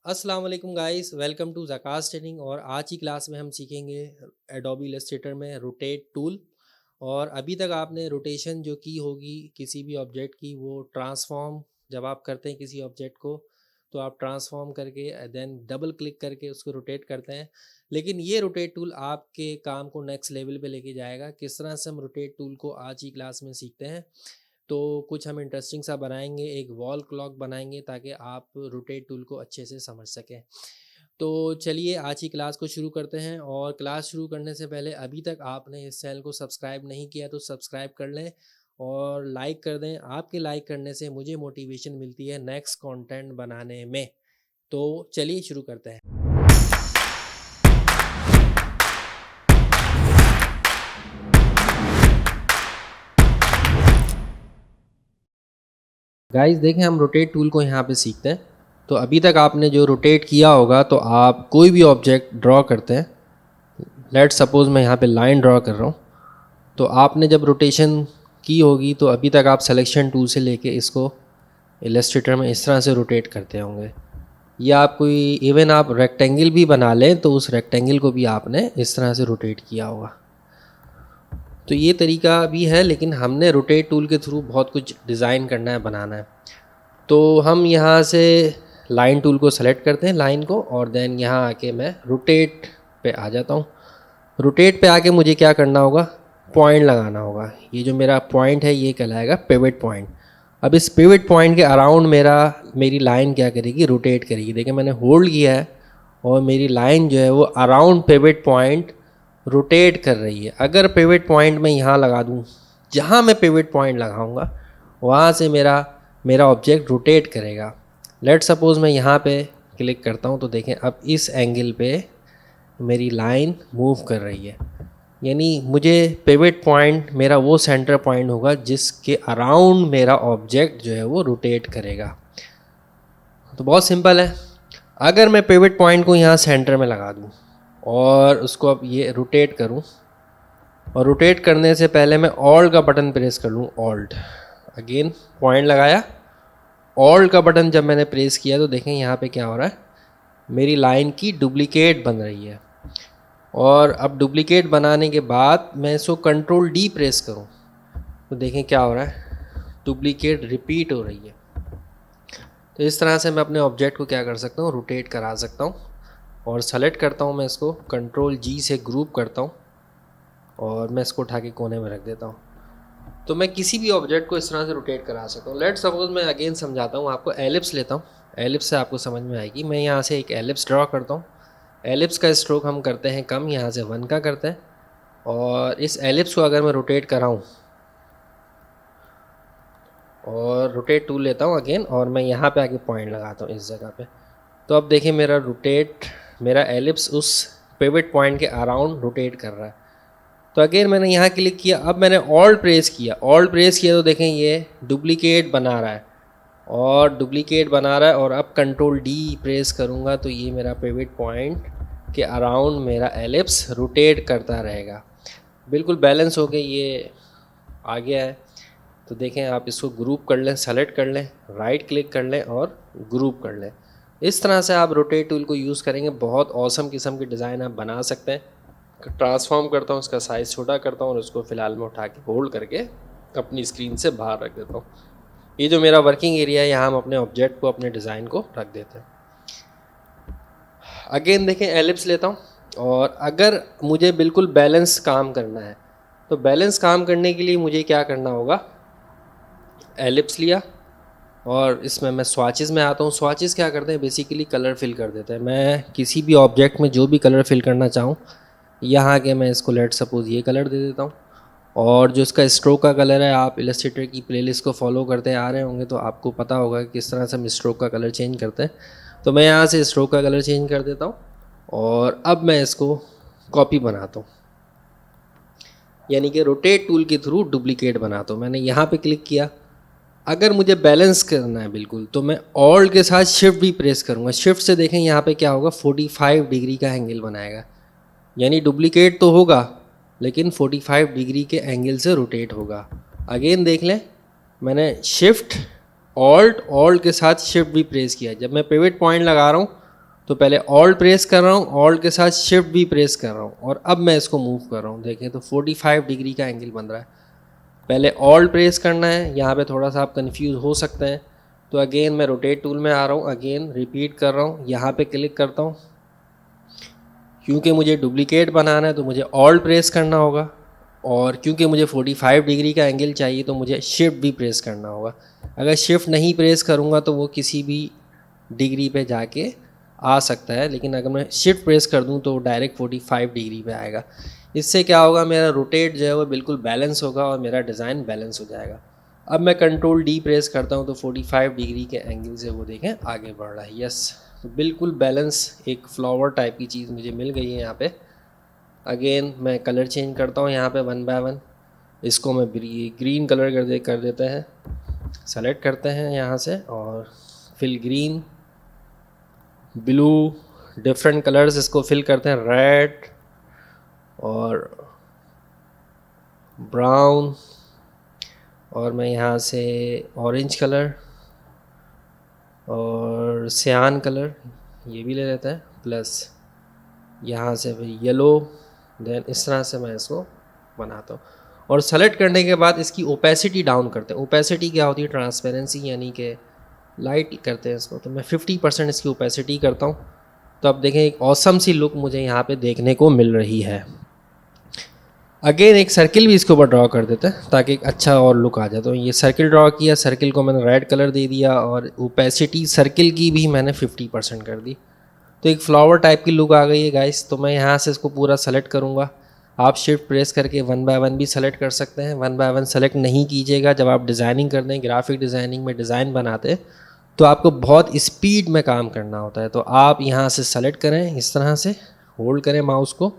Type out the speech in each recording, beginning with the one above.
अस्सलाम वालेकुम guys, welcome to ज़कास training. और आज की क्लास में हम सीखेंगे एडोबी इलस्ट्रेटर में रोटेट टूल। और अभी तक आपने रोटेशन जो की होगी किसी भी ऑब्जेक्ट की, वो ट्रांसफॉर्म जब आप करते हैं किसी ऑब्जेक्ट को तो आप ट्रांसफॉर्म करके देन डबल क्लिक करके उसको रोटेट करते हैं। लेकिन ये रोटेट टूल आपके काम को नेक्स्ट लेवल पे लेके जाएगा। किस तरह से हम रोटेट टूल को आज की क्लास में सीखते हैं। तो कुछ हम इंटरेस्टिंग सा बनाएंगे, एक वॉल क्लॉक बनाएंगे ताकि आप रोटेट टूल को अच्छे से समझ सकें। तो चलिए आज की क्लास को शुरू करते हैं। और क्लास शुरू करने से पहले अभी तक आपने इस चैनल को सब्सक्राइब नहीं किया तो सब्सक्राइब कर लें और लाइक कर दें। आपके लाइक करने से मुझे मोटिवेशन मिलती है नेक्स्ट कंटेंट बनाने में। तो चलिए शुरू करते हैं। गाइस देखें, हम रोटेट टूल को यहाँ पे सीखते हैं। तो अभी तक आपने जो रोटेट किया होगा, तो आप कोई भी ऑब्जेक्ट ड्रॉ करते हैं। लेट सपोज़ मैं यहाँ पे लाइन ड्रॉ कर रहा हूँ। तो आपने जब रोटेशन की होगी तो अभी तक आप सिलेक्शन टूल से लेके इसको इलस्ट्रेटर में इस तरह से रोटेट करते होंगे। या आप कोई इवन आप रेक्टेंगल भी बना लें तो उस रेक्टेंगल को भी आपने इस तरह से रोटेट किया होगा। तो ये तरीका भी है, लेकिन हमने रोटेट टूल के थ्रू बहुत कुछ डिज़ाइन करना है, बनाना है। तो हम यहाँ से लाइन टूल को सेलेक्ट करते हैं, लाइन को, और देन यहाँ आके मैं रोटेट पे आ जाता हूँ। रोटेट पे आके मुझे क्या करना होगा, पॉइंट लगाना होगा। ये जो मेरा पॉइंट है ये कहलाएगा पिवट पॉइंट। अब इस पिवट पॉइंट के अराउंड मेरी लाइन क्या करेगी, रोटेट करेगी। देखिए मैंने होल्ड किया है और मेरी लाइन जो है वो अराउंड पिवट पॉइंट रोटेट कर रही है। अगर पिवट पॉइंट मैं यहाँ लगा दूँ, जहाँ मैं पिवट पॉइंट लगाऊँगा वहाँ से मेरा ऑब्जेक्ट रोटेट करेगा। लेट सपोज़ मैं यहाँ पे क्लिक करता हूँ तो देखें अब इस एंगल पे मेरी लाइन मूव कर रही है। यानी मुझे पिवट पॉइंट मेरा वो सेंटर पॉइंट होगा जिसके अराउंड मेरा ऑब्जेक्ट जो है वो रोटेट करेगा। तो बहुत सिंपल है। अगर मैं पिवट पॉइंट को यहाँ सेंटर में लगा दूँ और उसको अब ये रोटेट करूँ, और रोटेट करने से पहले मैं ऑल्ट का बटन प्रेस कर लूँ, ऑल्ट, अगेन पॉइंट लगाया, ऑल्ट का बटन जब मैंने प्रेस किया तो देखें यहाँ पे क्या हो रहा है, मेरी लाइन की डुप्लीकेट बन रही है। और अब डुप्लीकेट बनाने के बाद मैं इसको कंट्रोल डी प्रेस करूँ तो देखें क्या हो रहा है, डुप्लीकेट रिपीट हो रही है। तो इस तरह से मैं अपने ऑब्जेक्ट को क्या कर सकता हूँ, रोटेट करा सकता हूँ। और सेलेक्ट करता हूँ मैं इसको, कंट्रोल जी से ग्रुप करता हूँ और मैं इसको उठा के कोने में रख देता हूँ। तो मैं किसी भी ऑब्जेक्ट को इस तरह से रोटेट करा सकता हूँ। लेट सपोज मैं अगेन समझाता हूँ आपको, एलिप्स लेता हूँ, एलिप्स से आपको समझ में आएगी। मैं यहाँ से एक एलिप्स ड्रॉ करता हूँ। एलिप्स का स्ट्रोक हम करते हैं कम, यहाँ से 1 का करते हैं। और इस एलिप्स को अगर मैं रोटेट कराऊँ और रोटेट टूल लेता हूँ अगेन, और मैं यहाँ पे आके पॉइंट लगाता हूँ इस जगह पे, तो अब देखिए मेरा एलिप्स उस पिवट पॉइंट के अराउंड रोटेट कर रहा है। तो अगेन मैंने यहाँ क्लिक किया, अब मैंने ऑल्ट प्रेस किया तो देखें ये डुप्लीकेट बना रहा है और अब कंट्रोल डी प्रेस करूँगा तो ये मेरा पिवट पॉइंट के अराउंड मेरा एलिप्स रोटेट करता रहेगा। बिल्कुल बैलेंस हो के ये आ गया है। तो देखें आप इसको ग्रुप कर लें, सेलेक्ट कर लें, राइट क्लिक कर लें और ग्रुप कर लें। इस तरह से आप रोटेट टूल को यूज़ करेंगे, बहुत ऑसम किस्म के डिज़ाइन आप बना सकते हैं। ट्रांसफॉर्म करता हूँ, इसका साइज़ छोटा करता हूँ और उसको फ़िलहाल मैं उठा के होल्ड करके अपनी स्क्रीन से बाहर रख देता हूँ। ये जो मेरा वर्किंग एरिया है, यहाँ हम अपने ऑब्जेक्ट को, अपने डिज़ाइन को रख देते हैं। अगेन देखें, एलिप्स लेता हूँ और अगर मुझे बिल्कुल बैलेंस काम करना है तो बैलेंस काम करने के लिए मुझे क्या करना होगा, एलिप्स लिया और इसमें मैं स्वाचेस में आता हूँ। स्वाचेस क्या करते हैं, बेसिकली कलर फिल कर देते हैं। मैं किसी भी ऑब्जेक्ट में जो भी कलर फिल करना चाहूँ, यहाँ के मैं इसको लेट सपोज ये कलर दे देता हूँ। और जो इसका स्ट्रोक का कलर है, आप इलस्ट्रेटर की प्लेलिस्ट को फॉलो करते आ रहे होंगे तो आपको पता होगा कि किस तरह से हम स्ट्रोक का कलर चेंज करते हैं। तो मैं यहाँ से स्ट्रोक का कलर चेंज कर देता हूँ और अब मैं इसको कॉपी बनाता हूँ, यानी कि रोटेट टूल के थ्रू डुप्लीकेट बनाता हूँ। मैंने यहाँ पे क्लिक किया। अगर मुझे बैलेंस करना है बिल्कुल तो मैं ऑल्ट के साथ शिफ्ट भी प्रेस करूँगा। शिफ्ट से देखें यहाँ पे क्या होगा, 45 डिग्री का एंगल बनाएगा। यानी डुप्लीकेट तो होगा लेकिन 45 डिग्री के एंगल से रोटेट होगा। अगेन देख लें, मैंने शिफ्ट ऑल्ट के साथ शिफ्ट भी प्रेस किया। जब मैं पिवट पॉइंट लगा रहा हूँ तो पहले ऑल्ट प्रेस कर रहा हूँ, ऑल्ट के साथ शिफ्ट भी प्रेस कर रहा हूँ और अब मैं इसको मूव कर रहा हूँ। देखें तो 45 डिग्री का एंगल बन रहा है। पहले ऑल्ट प्रेस करना है, यहाँ पे थोड़ा सा आप कंफ्यूज हो सकते हैं। तो अगेन मैं रोटेट टूल में आ रहा हूँ, अगेन रिपीट कर रहा हूँ, यहाँ पे क्लिक करता हूँ। क्योंकि मुझे डुप्लीकेट बनाना है तो मुझे ऑल्ट प्रेस करना होगा, और क्योंकि मुझे 45 डिग्री का एंगल चाहिए तो मुझे शिफ्ट भी प्रेस करना होगा। अगर शिफ्ट नहीं प्रेस करूँगा तो वो किसी भी डिग्री पे जाके आ सकता है, लेकिन अगर मैं शिफ्ट प्रेस कर दूँ तो डायरेक्ट 45 डिग्री पे आएगा। इससे क्या होगा, मेरा रोटेट जो है वो बिल्कुल बैलेंस होगा और मेरा डिज़ाइन बैलेंस हो जाएगा। अब मैं कंट्रोल डी प्रेस करता हूँ तो 45 डिग्री के एंगल से वो देखें आगे बढ़ रहा है। यस, तो बिल्कुल बैलेंस एक फ्लावर टाइप की चीज़ मुझे मिल गई है यहाँ पे। अगेन मैं कलर चेंज करता हूँ यहाँ पे 1 बाय 1। इसको मैं ग्रीन कलर कर देते हैं, सेलेक्ट करते हैं यहाँ से और fill green, blue, different colours इसको फिल करते हैं, रेड और ब्राउन, और मैं यहाँ से ऑरेंज कलर और सियान कलर ये भी ले लेता है, प्लस यहाँ से फिर येलो। देन इस तरह से मैं इसको बनाता हूँ और सेलेक्ट करने के बाद इसकी ओपेसिटी डाउन करते हैं। ओपेसिटी क्या होती है, ट्रांसपेरेंसी, यानी कि लाइट करते हैं इसको। तो मैं 50% इसकी ओपेसिटी करता हूँ। तो अब देखें एक ऑसम सी लुक मुझे यहाँ पे देखने को मिल रही है। अगेन एक सर्किल भी इसके ऊपर ड्रॉ कर देते हैं ताकि एक अच्छा और लुक आ जाए। तो ये सर्किल ड्रॉ किया, सर्किल को मैंने रेड कलर दे दिया और ओपेसिटी सर्किल की भी मैंने 50% कर दी। तो एक फ्लावर टाइप की लुक आ गई है गाइस। तो मैं यहाँ से इसको पूरा सेलेक्ट करूँगा। आप शिफ्ट प्रेस करके 1 बाय 1 भी सेलेक्ट कर सकते हैं। 1 बाय 1 सेलेक्ट नहीं कीजिएगा जब आप डिज़ाइनिंग करते हैं, ग्राफिक डिज़ाइनिंग में डिज़ाइन बनाते हैं तो आपको बहुत स्पीड में काम करना होता है। तो आप यहाँ से सेलेक्ट करें, इस तरह से होल्ड करें माउस को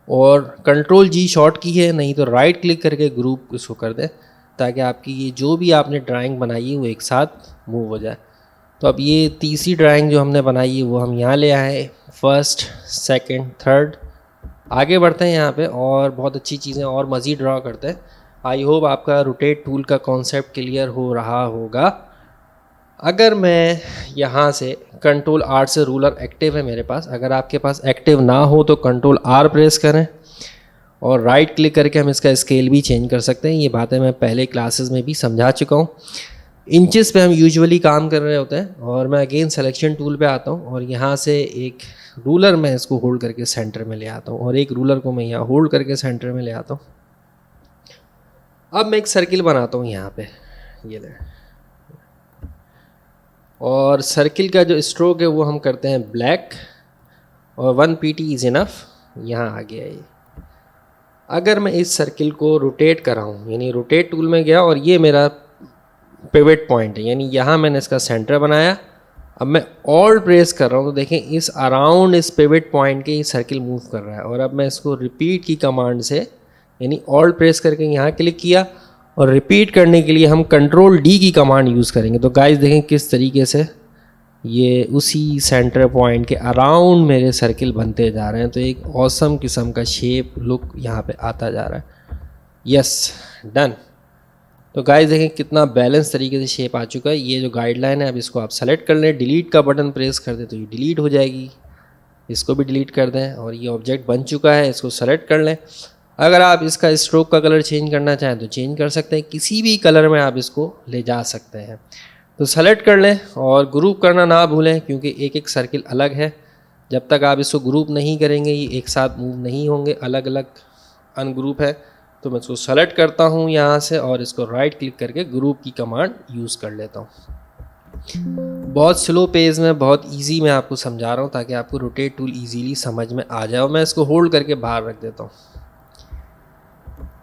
और कंट्रोल जी शॉर्ट की है, नहीं तो राइट क्लिक करके ग्रुप इसको कर दें ताकि आपकी ये जो भी आपने ड्राइंग बनाई है वो एक साथ मूव हो जाए। तो अब ये तीसरी ड्राइंग जो हमने बनाई है वो हम यहाँ ले आए, फर्स्ट, सेकंड, थर्ड। आगे बढ़ते हैं यहाँ पे और बहुत अच्छी चीज़ें और मज़ीद ड्रॉ करते हैं। आई होप आपका रोटेट टूल का कॉन्सेप्ट क्लियर हो रहा होगा। अगर मैं यहाँ से कंट्रोल आर से, रूलर एक्टिव है मेरे पास, अगर आपके पास एक्टिव ना हो तो कंट्रोल आर प्रेस करें और राइट क्लिक करके हम इसका स्केल भी चेंज कर सकते हैं। ये बातें मैं पहले क्लासेस में भी समझा चुका हूँ। इंचेस पे हम यूजुअली काम कर रहे होते हैं और मैं अगेन सिलेक्शन टूल पे आता हूँ और यहाँ से एक रूलर मैं इसको होल्ड करके सेंटर में ले आता हूँ और एक रूलर को मैं यहाँ होल्ड करके सेंटर में ले आता हूँ। अब मैं एक सर्किल बनाता हूँ यहाँ पे, ये ले, और सर्किल का जो स्ट्रोक है वो हम करते हैं ब्लैक और 1 pt इज़ इनफ। यहाँ आ गया ये। अगर मैं इस सर्किल को रोटेट कर रहा हूँ, यानी रोटेट टूल में गया और ये मेरा पिवट पॉइंट है, यानी यहाँ मैंने इसका सेंटर बनाया। अब मैं ऑल्ट प्रेस कर रहा हूँ तो देखें इस अराउंड इस पिवट पॉइंट के ये सर्किल मूव कर रहा है। और अब मैं इसको रिपीट की कमांड से, यानी ऑल्ट प्रेस करके यहाँ क्लिक किया और रिपीट करने के लिए हम कंट्रोल डी की कमांड यूज़ करेंगे। तो गाइस देखें किस तरीके से ये उसी सेंटर पॉइंट के अराउंड मेरे सर्किल बनते जा रहे हैं। तो एक ऑसम किस्म का शेप लुक यहाँ पे आता जा रहा है। Yes, done. तो गाइस देखें कितना बैलेंस तरीके से शेप आ चुका है। ये जो गाइडलाइन है अब इसको आप सेलेक्ट कर लें, डिलीट का बटन प्रेस कर दें तो ये डिलीट हो जाएगी। इसको भी डिलीट कर दें और ये ऑब्जेक्ट बन चुका है, इसको सेलेक्ट कर लें। अगर आप इसका स्ट्रोक का कलर चेंज करना चाहें तो चेंज कर सकते हैं, किसी भी कलर में आप इसको ले जा सकते हैं। तो सेलेक्ट कर लें और ग्रुप करना ना भूलें क्योंकि एक एक सर्किल अलग है। जब तक आप इसको ग्रुप नहीं करेंगे ये एक साथ मूव नहीं होंगे, अलग अलग अनग्रुप है। तो मैं इसको सेलेक्ट करता हूँ यहाँ से और इसको राइट क्लिक करके ग्रुप की कमांड यूज़ कर लेता हूँ। बहुत स्लो पेज में, बहुत इजी मैं आपको समझा रहा हूँ ताकि आपको रोटेट टूल इजीली समझ में आ जाए। और मैं इसको होल्ड करके बाहर रख देता हूँ।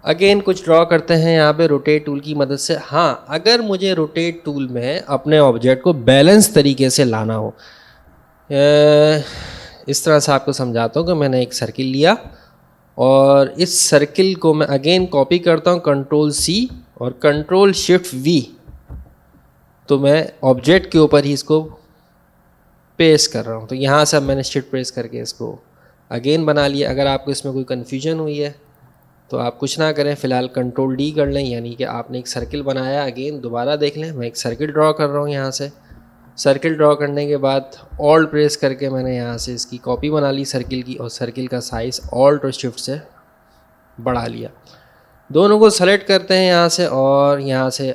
अगेन कुछ ड्रॉ करते हैं यहाँ पे रोटेट टूल की मदद से। हाँ, अगर मुझे रोटेट टूल में अपने ऑब्जेक्ट को बैलेंस तरीके से लाना हो, इस तरह से आपको समझाता हूँ कि मैंने एक सर्किल लिया और इस सर्किल को मैं अगेन कॉपी करता हूँ कंट्रोल सी और कंट्रोल शिफ्ट वी। तो मैं ऑब्जेक्ट के ऊपर ही इसको पेस्ट कर रहा हूँ। तो यहाँ से अब मैंने शिफ्ट प्रेस करके इसको अगेन बना लिया। अगर आपको इसमें कोई कन्फ्यूजन हुई है तो आप कुछ ना करें, फ़िलहाल कंट्रोल डी कर लें, यानी कि आपने एक सर्किल बनाया, अगेन दोबारा देख लें। मैं एक सर्किल ड्रॉ कर रहा हूँ यहाँ से सर्किल ड्रॉ करने के बाद ऑल्ट प्रेस करके मैंने यहाँ से इसकी कॉपी बना ली सर्किल की, और सर्किल का साइज़ ऑल्ट और शिफ्ट से बढ़ा लिया। दोनों को सेलेक्ट करते हैं यहाँ से, और यहाँ से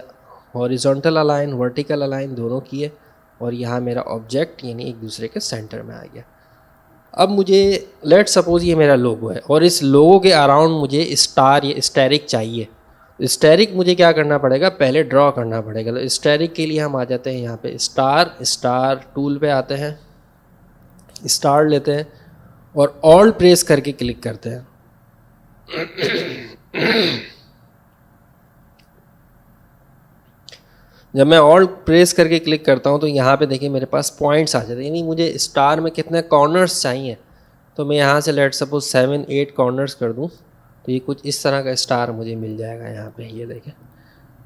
हॉरिजॉन्टल अलाइन वर्टिकल अलाइन दोनों किए, और यहाँ मेरा ऑब्जेक्ट यानी एक दूसरे के सेंटर में आ गया। अब मुझे लेट सपोज ये मेरा लोगो है, और इस लोगो के अराउंड मुझे स्टार या स्टेरिक चाहिए। स्टेरिक मुझे क्या करना पड़ेगा, पहले ड्रॉ करना पड़ेगा। तो स्टेरिक के लिए हम आ जाते हैं यहाँ पे स्टार टूल पे आते हैं, स्टार लेते हैं और ऑल प्रेस करके क्लिक करते हैं। जब मैं ऑल प्रेस करके क्लिक करता हूँ तो यहाँ पे देखिए मेरे पास पॉइंट्स आ जाते हैं, यानी मुझे स्टार में कितने कॉर्नर्स चाहिए। तो मैं यहाँ से लेट सपोज 7-8 कॉर्नर्स कर दूँ तो ये कुछ इस तरह का स्टार मुझे मिल जाएगा यहाँ पे, ये देखें।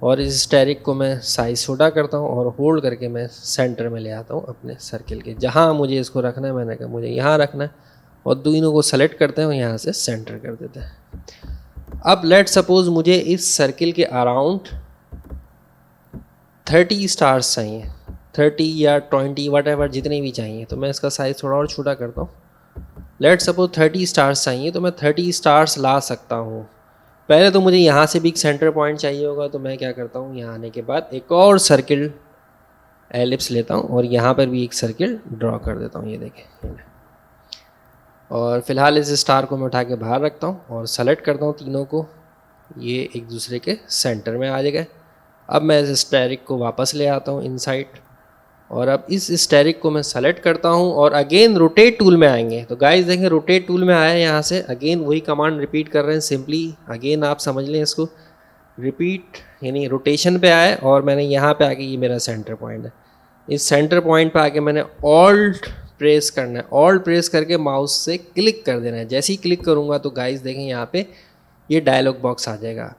और इस स्टेरिक को मैं साइज़ छोटा करता हूँ और होल्ड करके मैं सेंटर में ले आता हूँ अपने सर्किल के, जहाँ मुझे इसको रखना है मैंने कहा मुझे यहाँ रखना है, और दोनों को सेलेक्ट करते हैं और यहाँ से सेंटर कर देते हैं। अब लेट सपोज मुझे इस सर्किल के अराउंड 30 स्टार्स चाहिए, 30 या 20 वट जितने भी चाहिए। तो मैं इसका साइज़ थोड़ा और छोटा करता हूँ। लेट सपोज 30 स्टार्स चाहिए तो मैं 30 स्टार्स ला सकता हूँ। पहले तो मुझे यहाँ से भी एक सेंटर पॉइंट चाहिए होगा, तो मैं क्या करता हूँ, यहाँ आने के बाद एक और सर्किल एलिप्स लेता हूँ और यहाँ पर भी एक सर्किल ड्रॉ कर देता हूँ, ये देखें। और फिलहाल इस स्टार को मैं उठा के बाहर रखता हूँ और सेलेक्ट करता हूँ तीनों को, ये एक दूसरे के सेंटर में आ जाएगा। अब मैं इस स्टेरिक को वापस ले आता हूँ इनसाइड, और अब इस स्टेरिक को मैं सेलेक्ट करता हूँ और अगेन रोटेट टूल में आएंगे। तो गाइस देखें रोटेट टूल में आया, यहाँ से अगेन वही कमांड रिपीट कर रहे हैं सिंपली। अगेन आप समझ लें इसको, रिपीट यानी रोटेशन पे आए और मैंने यहाँ पे आके, ये मेरा सेंटर पॉइंट है, इस सेंटर पॉइंट पे आके मैंने ऑल्ट प्रेस करना है। ऑल्ट प्रेस करके माउस से क्लिक कर देना है। जैसे ही क्लिक करूँगा तो गाइस देखें यहाँ पे ये डायलॉग बॉक्स आ जाएगा,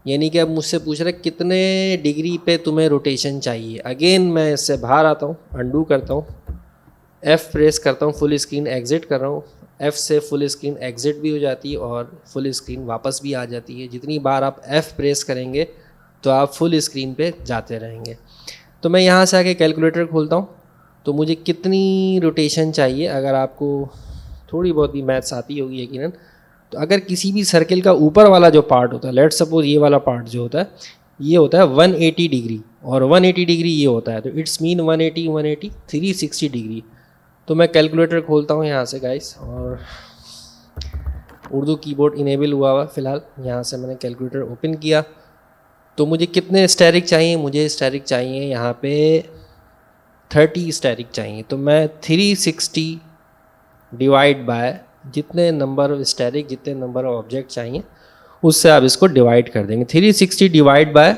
यानी कि अब मुझसे पूछ रहे कितने डिग्री पे तुम्हें रोटेशन चाहिए। अगेन मैं इससे बाहर आता हूँ, अंडू करता हूँ, F प्रेस करता हूँ, फुल स्क्रीन एग्जिट कर रहा हूँ। F से फुल स्क्रीन एग्जिट भी हो जाती है और फुल स्क्रीन वापस भी आ जाती है। जितनी बार आप F प्रेस करेंगे तो आप फुल स्क्रीन पे जाते रहेंगे। तो मैं यहाँ से आके कैलकुलेटर खोलता हूँ, तो मुझे कितनी रोटेशन चाहिए। अगर आपको थोड़ी बहुत भी मैथ्स आती होगी यकीनन, तो अगर किसी भी सर्किल का ऊपर वाला जो पार्ट होता है, लेट सपोज ये वाला पार्ट जो होता है ये होता है 180 डिग्री, और 180 डिग्री ये होता है, तो इट्स मीन 180 360 डिग्री। तो मैं कैलकुलेटर खोलता हूँ यहाँ से गाइस, और उर्दू कीबोर्ड इनेबल हुआ फ़िलहाल। यहाँ से मैंने कैलकुलेटर ओपन किया, तो मुझे कितने स्टेरिक चाहिए, मुझे स्टेरिक चाहिए यहाँ पे 30 स्टेरिक चाहिए। तो मैं 360 डिवाइड बाय जितने नंबर ऑफ स्टेरिक, जितने नंबर ऑफ ऑब्जेक्ट चाहिए उससे आप इसको डिवाइड कर देंगे। 360 डिवाइड बाय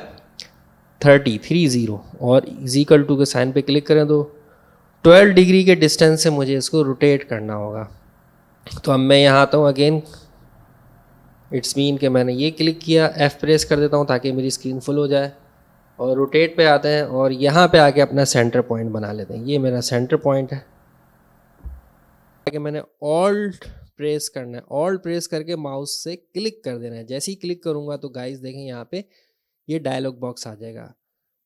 30 और इजिकल टू के साइन पे क्लिक करें तो 12 डिग्री के डिस्टेंस से मुझे इसको रोटेट करना होगा। तो अब मैं यहाँ आता हूँ अगेन, इट्स मीन कि मैंने ये क्लिक किया, F प्रेस कर देता हूँ ताकि मेरी स्क्रीन फुल हो जाए, और रोटेट पे आते हैं और यहाँ पे आके अपना सेंटर पॉइंट बना लेते हैं। ये मेरा सेंटर पॉइंट है कि मैंने ऑल्ट प्रेस करना है, ऑल्ट प्रेस करके माउस से क्लिक कर देना है। जैसे ही क्लिक करूँगा तो गाइस देखें यहाँ पे ये डायलॉग बॉक्स आ जाएगा,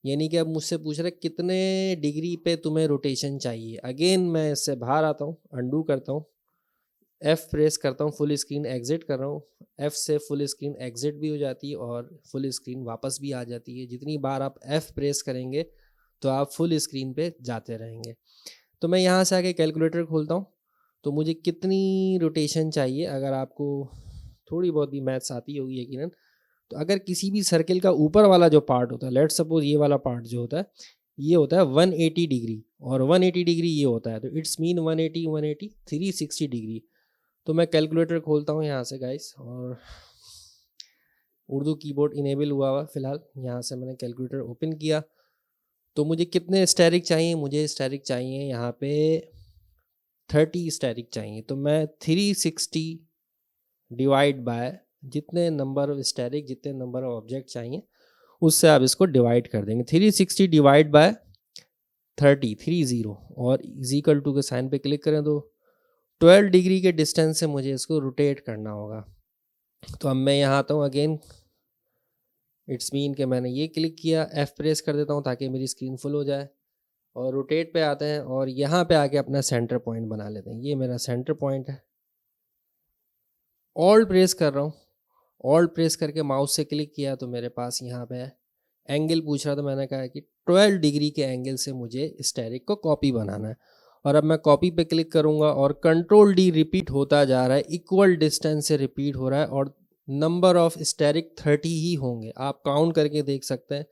यानी कि अब मुझसे पूछ रहे कितने डिग्री पे तुम्हें रोटेशन चाहिए। अगेन मैं इससे बाहर आता हूँ, अंडू करता हूँ, F प्रेस करता हूँ, फुल स्क्रीन एग्जिट कर रहा हूँ। F से फुल स्क्रीन एग्जिट भी हो जाती है और फुल स्क्रीन वापस भी आ जाती है। जितनी बार आप F प्रेस करेंगे तो आप फुल स्क्रीन पे जाते रहेंगे। तो मैं यहाँ से आके कैलकुलेटर खोलता हूँ, तो मुझे कितनी रोटेशन चाहिए। अगर आपको थोड़ी बहुत भी मैथ्स आती होगी यकीनन, तो अगर किसी भी सर्किल का ऊपर वाला जो पार्ट होता है, लेट सपोज ये वाला पार्ट जो होता है ये होता है 180 डिग्री, और 180 डिग्री ये होता है, तो इट्स मीन 180 360 डिग्री। तो मैं कैलकुलेटर खोलता हूँ यहाँ से गाइस, और उर्दू कीबोर्ड इनेबल हुआ फ़िलहाल। यहाँ से मैंने कैलकुलेटर ओपन किया, तो मुझे कितने स्टेरिक चाहिए, मुझे स्टेरिक चाहिए यहाँ पे 30 स्टेरिक चाहिए। तो मैं 360 डिवाइड बाय जितने नंबर ऑफ स्टेरिक, जितने नंबर ऑफ ऑब्जेक्ट चाहिए उससे आप इसको डिवाइड कर देंगे। 360 डिवाइड बाय 30 और इजिकल टू के साइन पे क्लिक करें तो 12 डिग्री के डिस्टेंस से मुझे इसको रोटेट करना होगा। तो अब मैं यहाँ आता हूँ अगेन, इट्स मीन कि मैंने ये क्लिक किया, F प्रेस कर देता हूँ ताकि मेरी स्क्रीन फुल हो जाए, और रोटेट पे आते हैं और यहाँ पे आके अपना सेंटर पॉइंट बना लेते हैं। ये मेरा सेंटर पॉइंट है। ऑल्ट प्रेस कर रहा हूँ, ऑल्ट प्रेस करके माउस से क्लिक किया तो मेरे पास यहाँ पे एंगल पूछ रहा था, मैंने कहा कि 12 डिग्री के एंगल से मुझे स्टेरिक को कॉपी बनाना है। और अब मैं कॉपी पे क्लिक करूँगा और कंट्रोल डी रिपीट होता जा रहा है, इक्वल डिस्टेंस से रिपीट हो रहा है और नंबर ऑफ स्टेरिक 30 ही होंगे। आप काउंट करके देख सकते हैं,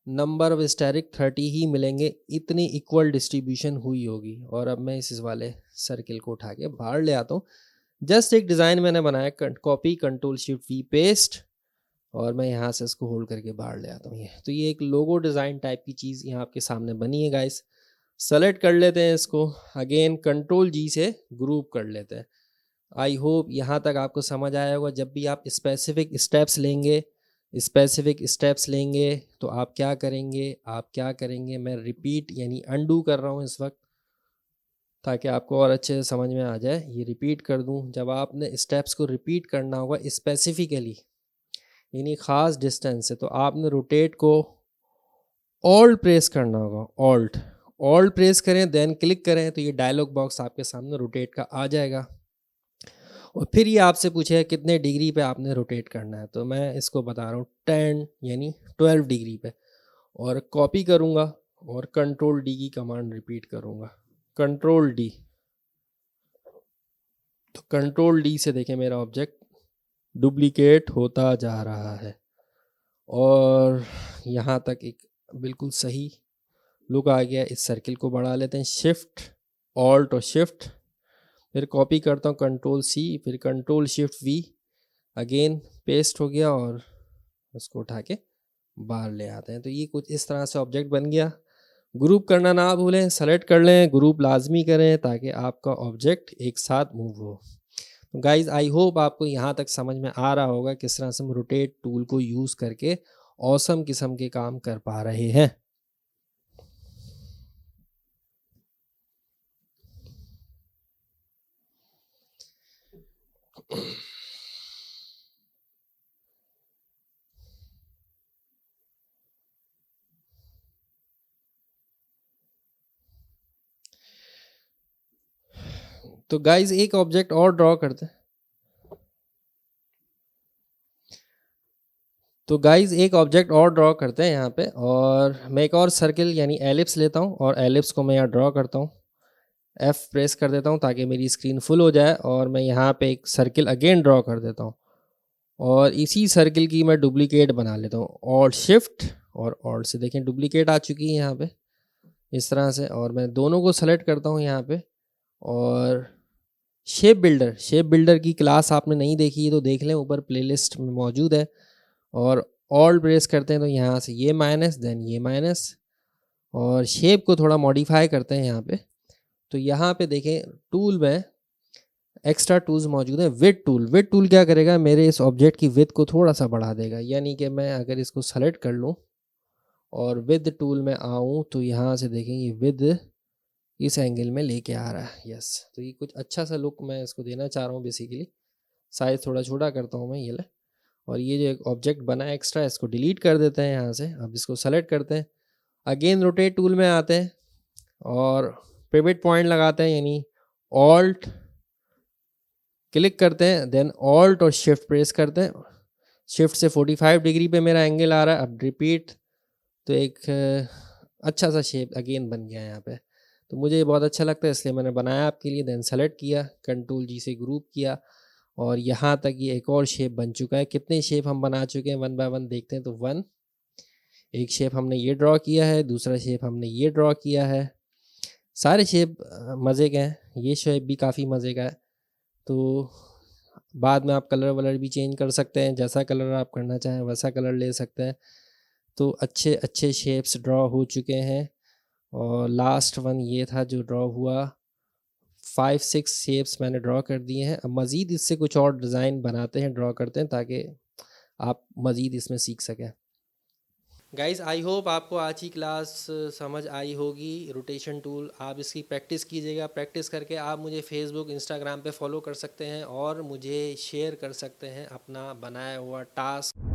नंबर ऑफ स्टेरिक 30 ही मिलेंगे, इतनी इक्वल डिस्ट्रीब्यूशन हुई होगी। और अब मैं इस वाले सर्किल को उठा के बाहर ले आता हूँ। जस्ट एक डिज़ाइन मैंने बनाया, copy control shift we paste, और मैं यहाँ से इसको होल्ड करके बाहर ले आता हूँ। ये तो ये एक लोगो डिज़ाइन टाइप की चीज़ यहाँ आपके सामने बनी है गाइस। सेलेक्ट कर लेते हैं इसको, अगेन कंट्रोल जी से ग्रुप कर लेते हैं। आई होप यहाँ तक आपको समझ आया होगा। जब भी आप स्पेसिफिक स्टेप्स लेंगे तो आप क्या करेंगे, मैं रिपीट यानी अनडू कर रहा हूँ इस वक्त ताकि आपको और अच्छे से समझ में आ जाए। ये रिपीट कर दूँ। जब आपने स्टेप्स को रिपीट करना होगा स्पेसिफिकली यानी ख़ास डिस्टेंस से, तो आपने रोटेट को ऑल्ट प्रेस करना होगा। ऑल्ट प्रेस करें, देन क्लिक करें तो ये डायलॉग बॉक्स आपके सामने रोटेट का आ जाएगा। और फिर ये आपसे पूछेगा कितने डिग्री पे आपने रोटेट करना है, तो मैं इसको बता रहा हूँ 10 यानी 12 डिग्री पे। और कॉपी करूँगा और कंट्रोल डी की कमांड रिपीट करूँगा, कंट्रोल डी। तो कंट्रोल डी से देखें मेरा ऑब्जेक्ट डुप्लीकेट होता जा रहा है और यहाँ तक एक बिल्कुल सही लुक आ गया। इस सर्किल को बढ़ा लेते हैं, शिफ्ट ऑल्ट और शिफ्ट, फिर कॉपी करता हूँ कंट्रोल सी, फिर control shift we, again paste हो गया और उसको उठा के बाहर ले आते हैं। तो ये कुछ इस तरह से ऑब्जेक्ट बन गया। ग्रुप करना ना भूलें, सेलेक्ट कर लें, ग्रुप लाजमी करें ताकि आपका ऑब्जेक्ट एक साथ मूव हो। तो गाइज आई होप आपको यहाँ तक समझ में आ रहा होगा किस तरह से हम रोटेट टूल को यूज़ करके ऑसम किस्म के काम कर पा रहे हैं। तो गाइज एक ऑब्जेक्ट और ड्रॉ करते हैं। यहाँ पे, और मैं एक और सर्किल यानी एलिप्स लेता हूँ और एलिप्स को मैं यहाँ ड्रॉ करता हूँ। F प्रेस कर देता हूँ ताकि मेरी स्क्रीन फुल हो जाए और मैं यहाँ पे एक सर्किल अगेन ड्रॉ कर देता हूँ और इसी सर्किल की मैं डुप्लीकेट बना लेता हूँ। ऑल्ट शिफ्ट और ऑल्ट से देखें डुप्लीकेट आ चुकी है यहाँ पे इस तरह से। और मैं दोनों को सेलेक्ट करता हूँ यहाँ पे और शेप बिल्डर की क्लास आपने नहीं देखी है तो देख लें, ऊपर प्लेलिस्ट में मौजूद है। और ऑल्ट प्रेस करते हैं तो यहाँ से ये माइनस, देन ये माइनस, और शेप को थोड़ा मॉडिफाई करते हैं यहाँ पे। तो यहाँ पे देखें टूल में एक्स्ट्रा टूल्स मौजूद है। विड्थ टूल क्या करेगा, मेरे इस ऑब्जेक्ट की विड्थ को थोड़ा सा बढ़ा देगा। यानी कि मैं अगर इसको सेलेक्ट कर लूँ और विड्थ टूल में आऊँ तो यहाँ से देखें ये विड्थ इस एंगल में लेके आ रहा है। यस, तो ये कुछ अच्छा सा लुक मैं इसको देना चाह रहा हूँ। बेसिकली साइज थोड़ा छोटा करता हूँ मैं, ये ले। और ये जो एक ऑब्जेक्ट बना है एक्स्ट्रा, इसको डिलीट कर देते हैं यहाँ से। अब इसको सेलेक्ट करते हैं, अगेन रोटेट टूल में आते हैं और पिवट पॉइंट लगाते हैं यानी ऑल्ट क्लिक करते हैं, देन ऑल्ट और शिफ्ट प्रेस करते हैं। शिफ्ट से 45 डिग्री पे मेरा एंगल आ रहा है। अब रिपीट, तो एक अच्छा सा शेप अगेन बन गया यहाँ पे। तो मुझे ये बहुत अच्छा लगता है इसलिए मैंने बनाया आपके लिए। देन सेलेक्ट किया, कंट्रोल जी से ग्रुप किया और यहाँ तक ये एक और शेप बन चुका है। कितने शेप हम बना चुके हैं, 1 बाय 1 देखते हैं। तो 1, एक शेप हमने ये ड्रॉ किया है, दूसरा शेप हमने ये ड्रॉ किया है। सारे शेप मज़े के हैं, ये शेप भी काफ़ी मज़े का है। तो बाद में आप कलर वलर भी चेंज कर सकते हैं, जैसा कलर आप करना चाहें वैसा कलर ले सकते हैं। तो अच्छे अच्छे शेप्स ड्रॉ हो चुके हैं और लास्ट वन ये था जो ड्रॉ हुआ। 5-6 शेप्स मैंने ड्रॉ कर दिए हैं। अब मज़ीद इससे कुछ और डिज़ाइन बनाते हैं, ड्रॉ करते हैं ताकि आप मज़ीद इसमें सीख सकें। गाइज़ आई होप आपको आज की क्लास समझ आई होगी। रोटेशन टूल आप इसकी प्रैक्टिस कीजिएगा। प्रैक्टिस करके आप मुझे फेसबुक इंस्टाग्राम पे फॉलो कर सकते हैं और मुझे शेयर कर सकते हैं अपना बनाया हुआ टास्क।